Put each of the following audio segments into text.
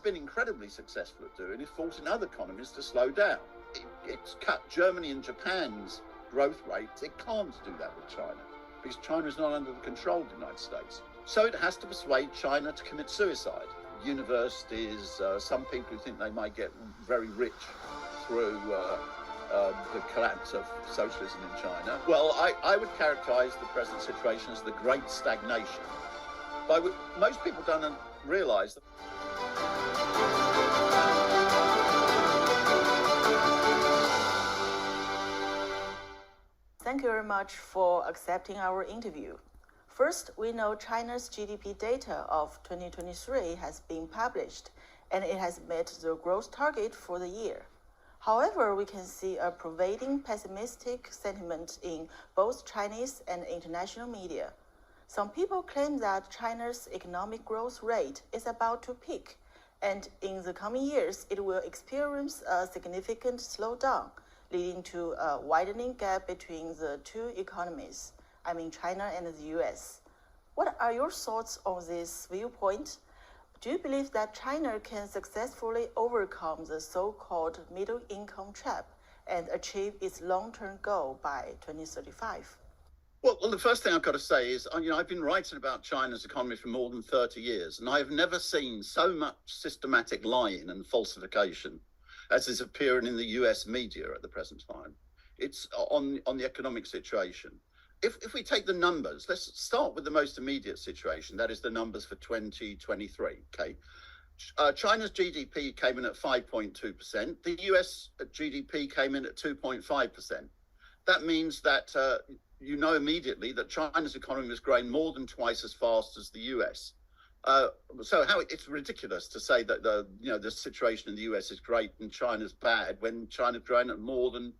been incredibly successful at doing is forcing other economies to slow down. It's cut Germany and Japan's growth rates. It can't do that with China because China is not under the control of the United States. So it has to persuade China to commit suicide. Universities, some people who think they might get very rich through the collapse of socialism in China. Well, I would characterize the present situation as the great stagnation. But most people don't realize that. Thank you very much for accepting our interview. First, we know China's GDP data of 2023 has been published, and it has met the growth target for the year. However, we can see a pervading pessimistic sentiment in both Chinese and international media. Some people claim that China's economic growth rate is about to peak, and in the coming years, it will experience a significant slowdown, leading to a widening gap between the two economies, I mean China and the US. What are your thoughts on this viewpoint? Do you believe that China can successfully overcome the so-called middle-income trap and achieve its long-term goal by 2035? Well, the first thing I've got to say is, I've been writing about China's economy for more than 30 years, and I have never seen so much systematic lying and falsification as is appearing in the US media at the present time. It's on the economic situation. If we take the numbers, let's start with the most immediate situation, that is the numbers for 2023, okay? China's GDP came in at 5.2%. The US GDP came in at 2.5%. That means that you know immediately that China's economy is growing more than twice as fast as the US. So it's ridiculous to say that the situation in the US is great and China's bad when China's growing at more than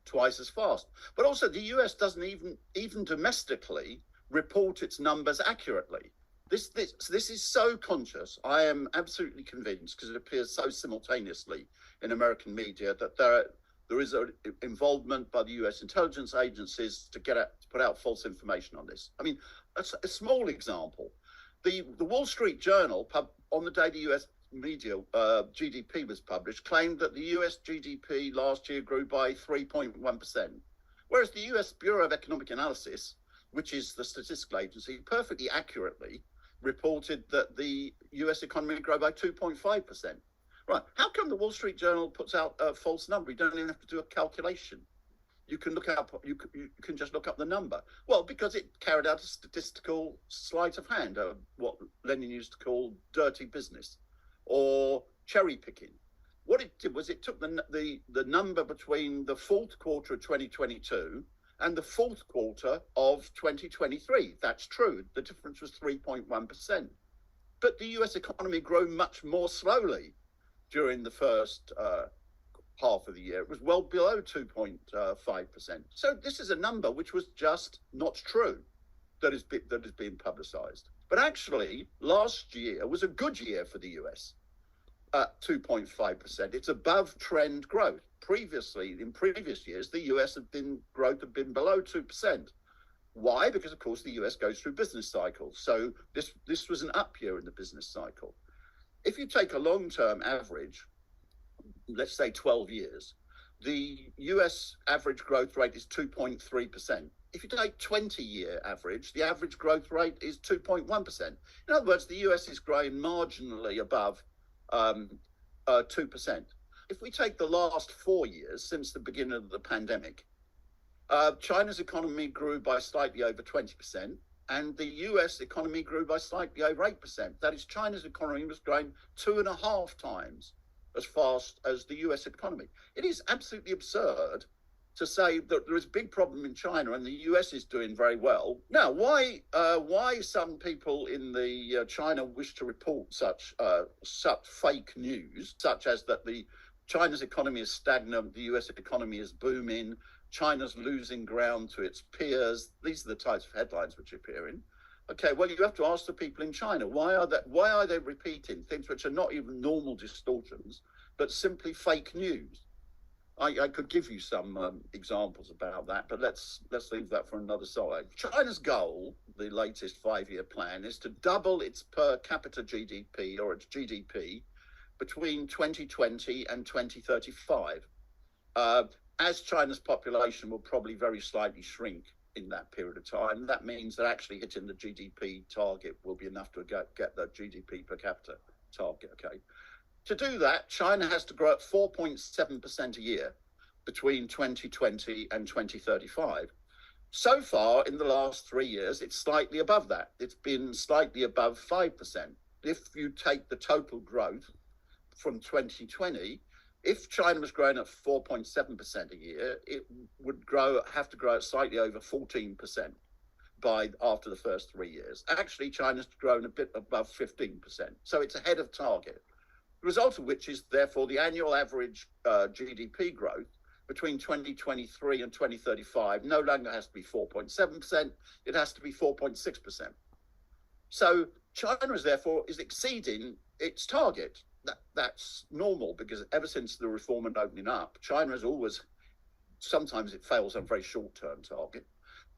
twice as fast. But also the US doesn't even domestically report its numbers accurately. This is so conscious. I am absolutely convinced, because it appears so simultaneously in American media, that there is an involvement by the US intelligence agencies to put out false information on this. I mean, a small example. The Wall Street Journal, on the day the US media GDP was published, claimed that the US GDP last year grew by 3.1%, whereas the US Bureau of Economic Analysis, which is the statistical agency, perfectly accurately reported that the US economy grew by 2.5%. Right? How come the Wall Street Journal puts out a false number? You don't even have to do a calculation. You can can just look up the number. Well, because it carried out a statistical sleight of hand, what Lenin used to call dirty business, or cherry picking. What it did was it took the number between the fourth quarter of 2022 and the fourth quarter of 2023. That's true. The difference was 3.1%. But the US economy grew much more slowly during the first half of the year. It was well below 2.5%. So this is a number which was just not true that is being publicized. But actually, last year was a good year for the US at 2.5%. It's above trend growth. Previously, in previous years, the US growth had been below 2%. Why? Because, of course, the US goes through business cycles. So this was an up year in the business cycle. If you take a long-term average, let's say 12 years, the US average growth rate is 2.3%. If you take 20-year average, the average growth rate is 2.1%. In other words, the US is growing marginally above 2%. If we take the last 4 years since the beginning of the pandemic, China's economy grew by slightly over 20%, and the US economy grew by slightly over 8%. That is, China's economy was growing 2.5 times as fast as the US economy. It is absolutely absurd to say that there is a big problem in China and the US is doing very well. Now, why some people in the China wish to report such fake news, such as that China's economy is stagnant, the US economy is booming, China's losing ground to its peers. These are the types of headlines which appear in. Okay, well, you have to ask the people in China, why are they repeating things which are not even normal distortions, but simply fake news? I could give you some examples about that, but let's leave that for another side. China's goal, the latest 5-year plan, is to double its per capita GDP, or its GDP, between 2020 and 2035. As China's population will probably very slightly shrink in that period of time, that means that actually hitting the GDP target will be enough to get the GDP per capita target. Okay. To do that, China has to grow at 4.7% a year between 2020 and 2035. So far, in the last 3 years, it's slightly above that. It's been slightly above 5%. If you take the total growth from 2020, if China was growing at 4.7% a year, it would have to grow at slightly over 14% after the first 3 years. Actually, China's grown a bit above 15%. So it's ahead of target. The result of which is, therefore, the annual average GDP growth between 2023 and 2035 no longer has to be 4.7%, it has to be 4.6%. So China is exceeding its target. That's normal, because ever since the reform and opening up, China has always, sometimes it fails on a very short-term target,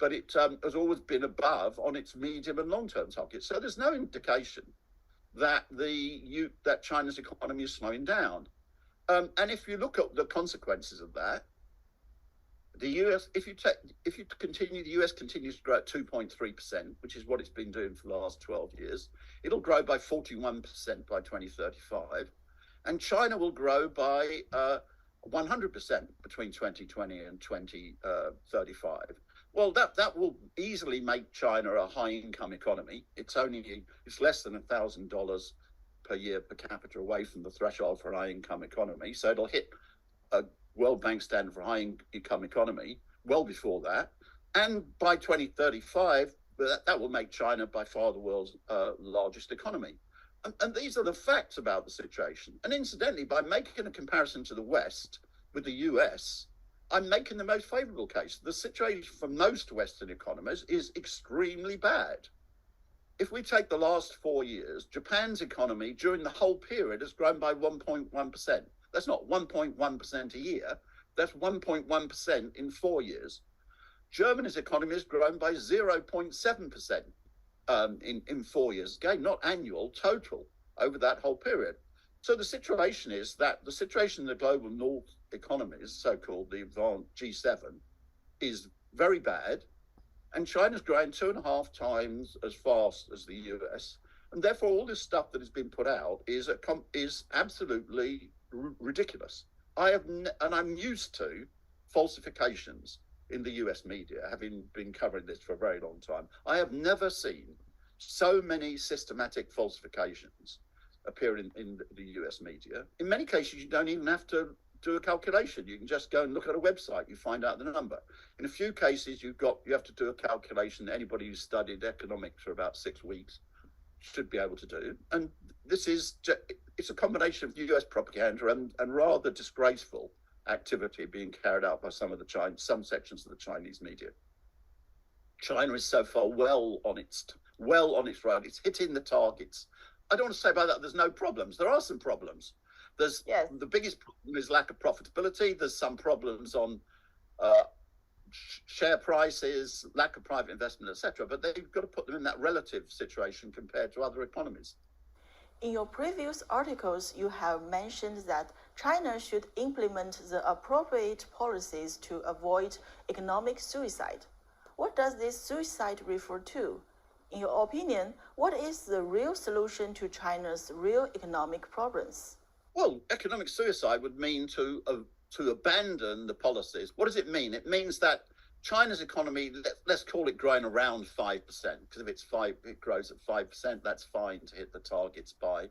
but it has always been above on its medium and long-term targets. So there's no indication that that China's economy is slowing down. And if you look at the consequences of that, the US, if you continue, the US continues to grow at 2.3%, which is what it's been doing for the last 12 years. It'll grow by 41% by 2035, and China will grow by 100% between 2020 and 2035. Well, that will easily make China a high-income economy. It's less than $1,000 per year per capita away from the threshold for a high-income economy. So it'll hit a World Bank standard for high-income economy well before that. And by 2035, that will make China by far the world's largest economy. And these are the facts about the situation. And incidentally, by making a comparison to the West with the US, I'm making the most favorable case. The situation for most Western economies is extremely bad. If we take the last 4 years, Japan's economy during the whole period has grown by 1.1%. That's not 1.1% a year. That's 1.1% in 4 years. Germany's economy has grown by 0.7% in 4 years. Again, not annual, total over that whole period. So the situation is that the situation in the global North economies, so-called the advanced G7, is very bad. And China's growing 2.5 times as fast as the US. And therefore, all this stuff that has been put out is absolutely ridiculous. I'm used to falsifications in the US media, having been covering this for a very long time. I have never seen so many systematic falsifications appear in the US media. In many cases, you don't even have to do a calculation. You can just go and look at a website. You find out the number. In a few cases, you have to do a calculation. Anybody who's studied economics for about 6 weeks should be able to do. And it's a combination of US propaganda and rather disgraceful activity being carried out by some sections of the Chinese media. China is so far well on its road. It's hitting the targets. I don't want to say about that there's no problems. There are some problems. The biggest problem is lack of profitability. There's some problems on share prices, lack of private investment, etc. But they've got to put them in that relative situation compared to other economies. In your previous articles, you have mentioned that China should implement the appropriate policies to avoid economic suicide. What does this suicide refer to? In your opinion, what is the real solution to China's real economic problems? Well, economic suicide would mean to abandon the policies. What does it mean? It means that China's economy, let's call it growing around 5%, because if it grows at 5%, that's fine to hit the targets by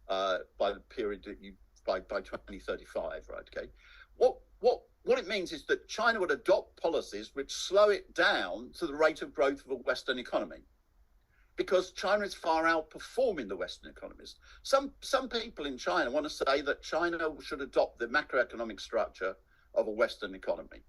the period that by 2035, right? Okay. What it means is that China would adopt policies which slow it down to the rate of growth of a Western economy, because China is far outperforming the Western economies. Some people in China want to say that China should adopt the macroeconomic structure of a Western economy.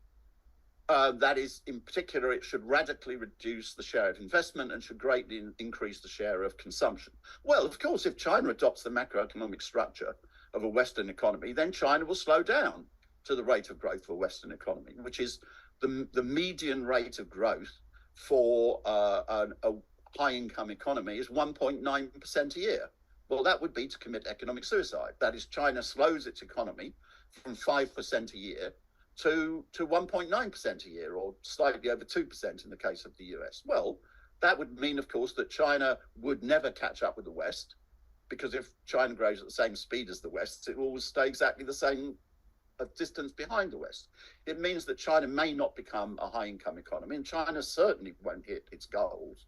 That is, in particular, it should radically reduce the share of investment and should greatly increase the share of consumption. Well, of course, if China adopts the macroeconomic structure of a Western economy, then China will slow down to the rate of growth for a Western economy, which is the median rate of growth for a high-income economy is 1.9% a year. Well, that would be to commit economic suicide. That is, China slows its economy from 5% a year to 1.9% a year, or slightly over 2% in the case of the US. Well, that would mean, of course, that China would never catch up with the West, because if China grows at the same speed as the West, it will always stay exactly the same distance behind the West. It means that China may not become a high-income economy, and China certainly won't hit its goals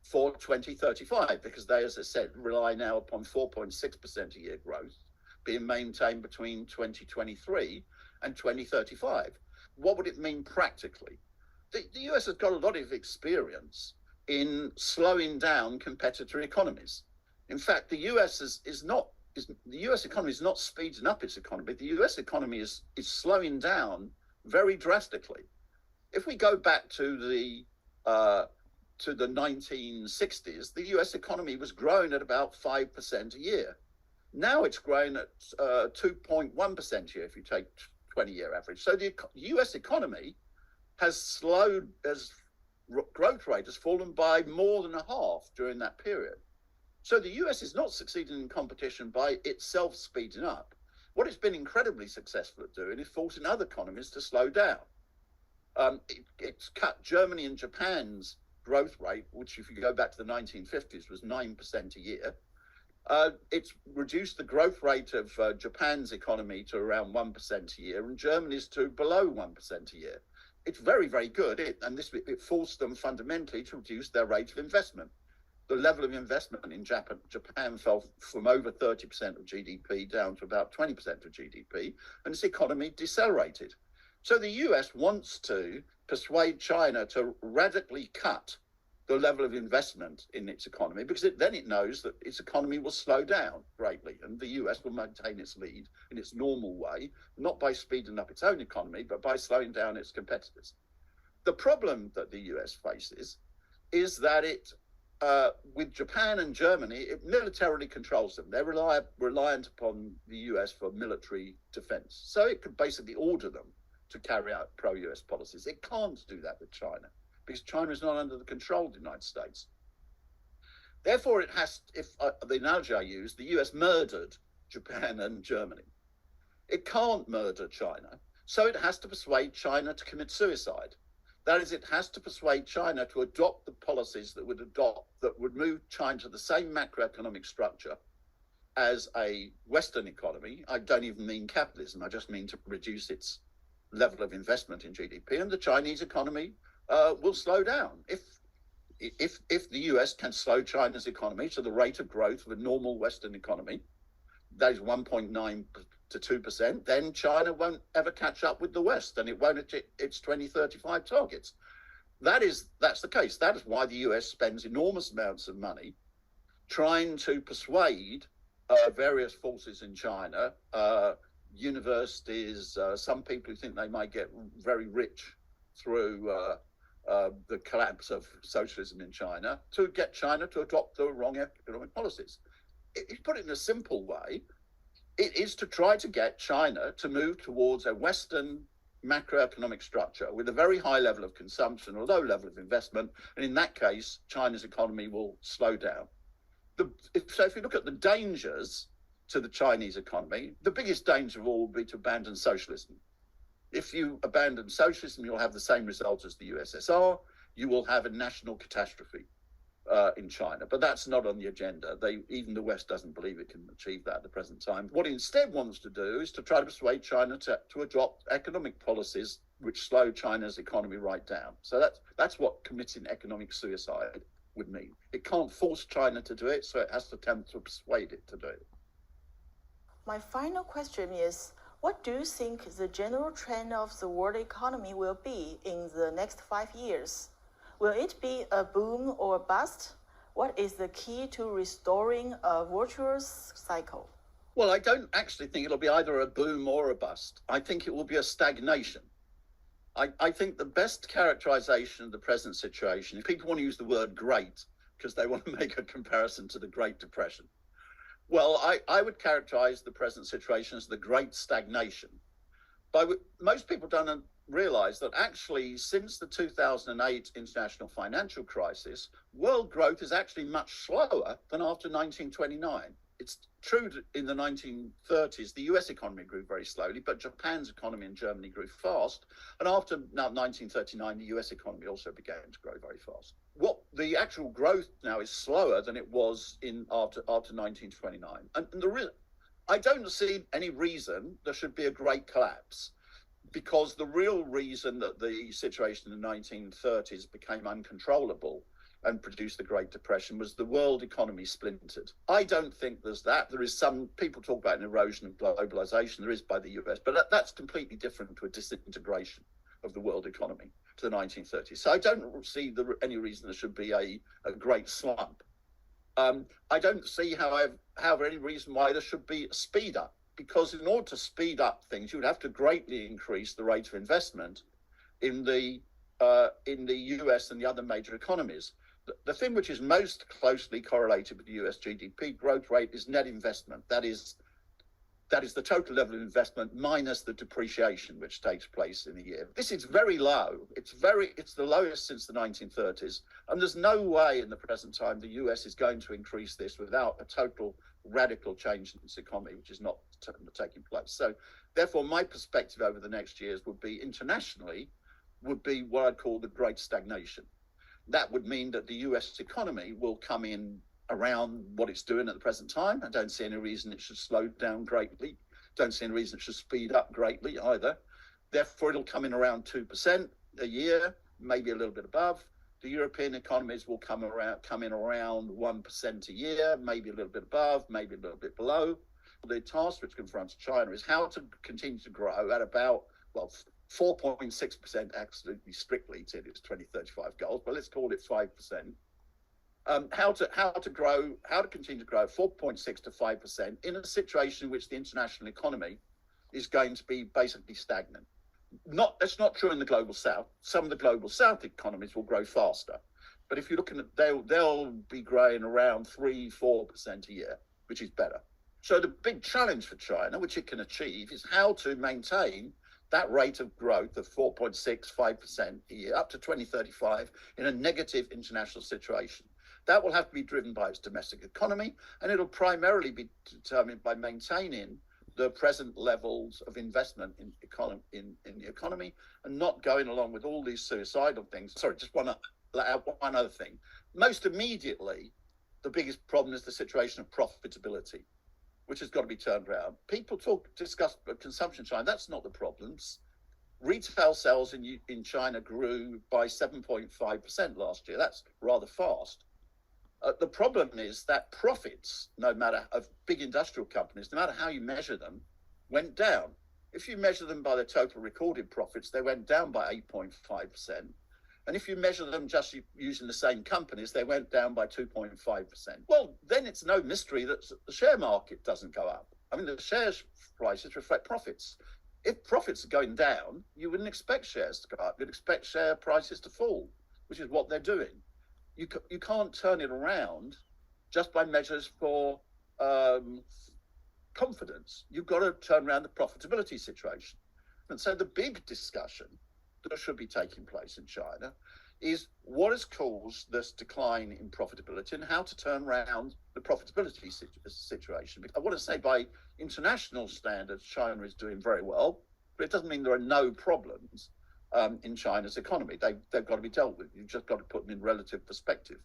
for 2035, because they, as I said, rely now upon 4.6% a year growth being maintained between 2023 and 2035. What would it mean practically? The US has got a lot of experience in slowing down competitor economies. In fact, the US the US economy is not speeding up its economy. The US economy is slowing down very drastically. If we go back to the 1960s, the US economy was growing at about 5% a year. Now it's growing at 2.1% a year if you take 20-year average. So the US economy has growth rate has fallen by more than a half during that period. So the US is not succeeding in competition by itself speeding up. What it's been incredibly successful at doing is forcing other economies to slow down. It's cut Germany and Japan's growth rate, which if you go back to the 1950s was 9% a year. It's reduced the growth rate of Japan's economy to around 1% a year, and Germany's to below 1% a year. It's very, very good, it forced them fundamentally to reduce their rate of investment. The level of investment in Japan fell from over 30% of GDP down to about 20% of GDP, and its economy decelerated. So the US wants to persuade China to radically cut the level of investment in its economy, because then it knows that its economy will slow down greatly, and the US will maintain its lead in its normal way, not by speeding up its own economy, but by slowing down its competitors. The problem that the US faces is that it, with Japan and Germany, it militarily controls them. They're reliant upon the US for military defense. So it could basically order them to carry out pro-US policies. It can't do that with China, because China is not under the control of the United States. Therefore, it has, the analogy I use, the US murdered Japan and Germany. It can't murder China, so it has to persuade China to commit suicide. That is, it has to persuade China to adopt the policies that would move China to the same macroeconomic structure as a Western economy. I don't even mean capitalism. I just mean to reduce its level of investment in GDP, and the Chinese economy will slow down. If the US can slow China's economy to the rate of growth of a normal Western economy, that is 1.9 to 2%, then China won't ever catch up with the West, and it won't achieve its 2035 targets. That's the case. That is why the US spends enormous amounts of money trying to persuade various forces in China, universities, some people who think they might get very rich through the collapse of socialism in China, to get China to adopt the wrong economic policies. If you put it in a simple way, it is to try to get China to move towards a Western macroeconomic structure with a very high level of consumption, a low level of investment, and in that case, China's economy will slow down. So if you look at the dangers to the Chinese economy, the biggest danger of all would be to abandon socialism. If you abandon socialism, you'll have the same result as the USSR. You will have a national catastrophe in China, but that's not on the agenda. Even the West doesn't believe it can achieve that at the present time. What it instead wants to do is to try to persuade China to adopt economic policies which slow China's economy right down. So that's what committing economic suicide would mean. It can't force China to do it, so it has to attempt to persuade it to do it. My final question is, what do you think the general trend of the world economy will be in the next 5 years? Will it be a boom or a bust? What is the key to restoring a virtuous cycle? Well, I don't actually think it'll be either a boom or a bust. I think it will be a stagnation. I think the best characterization of the present situation, if people want to use the word great, because they want to make a comparison to the Great Depression, well, I would characterize the present situation as the great stagnation. But most people don't realize that actually since the 2008 international financial crisis, world growth is actually much slower than after 1929. it's true that in the 1930s, the US economy grew very slowly, but Japan's economy and Germany grew fast. And after 1939, the US economy also began to grow very fast. What the actual growth now is slower than it was in after 1929. And I don't see any reason there should be a great collapse, because the real reason that the situation in the 1930s became uncontrollable and produced the Great Depression was the world economy splintered. I don't think there's that. There is some, people talk about an erosion of globalization, there is by the US, but that's completely different to a disintegration of the world economy to the 1930s. So I don't see any reason there should be a great slump. I don't see, however, any reason why there should be a speed up, because in order to speed up things, you would have to greatly increase the rate of investment in the US and the other major economies. The thing which is most closely correlated with the US GDP growth rate is net investment. That is the total level of investment minus the depreciation which takes place in a year. This is very low. It's the lowest since the 1930s. And there's no way in the present time the US is going to increase this without a total radical change in its economy, which is not taking place. So therefore, my perspective over the next years would be internationally, would be what I'd call the great stagnation. That would mean that the US economy will come in around what it's doing at the present time. I don't see any reason it should slow down greatly. Don't see any reason it should speed up greatly either. Therefore, it'll come in around 2% a year, maybe a little bit above. The European economies will come in around 1% a year, maybe a little bit above, maybe a little bit below. The task which confronts China is how to continue to grow at about, 4.6% absolutely strictly to its 2035 goals, but let's call it 5%. How to continue to grow 4.6 to 5% in a situation in which the international economy is going to be basically stagnant. That's not true in the global south. Some of the global south economies will grow faster, but if you're looking at, they'll be growing around 3-4% a year, which is better. So the big challenge for China, which it can achieve, is how to maintain that rate of growth of 4.6-5% a year up to 2035 in a negative international situation. That will have to be driven by its domestic economy, and it'll primarily be determined by maintaining the present levels of investment in the economy and not going along with all these suicidal things. Sorry, just one other thing. Most immediately, the biggest problem is the situation of profitability, which has got to be turned around. People discuss consumption in China. That's not the problems. Retail sales in China grew by 7.5% last year. That's rather fast. The problem is that profits, no matter of big industrial companies, no matter how you measure them, went down. If you measure them by the total recorded profits, they went down by 8.5%. And if you measure them just using the same companies, they went down by 2.5%. Well, then it's no mystery that the share market doesn't go up. I mean, the shares prices reflect profits. If profits are going down, you wouldn't expect shares to go up. You'd expect share prices to fall, which is what they're doing. You can't turn it around just by measures for confidence. You've got to turn around the profitability situation. And so the big discussion that should be taking place in China is what has caused this decline in profitability and how to turn around the profitability situation. I want to say by international standards, China is doing very well, but it doesn't mean there are no problems in China's economy. They've got to be dealt with. You've just got to put them in relative perspective.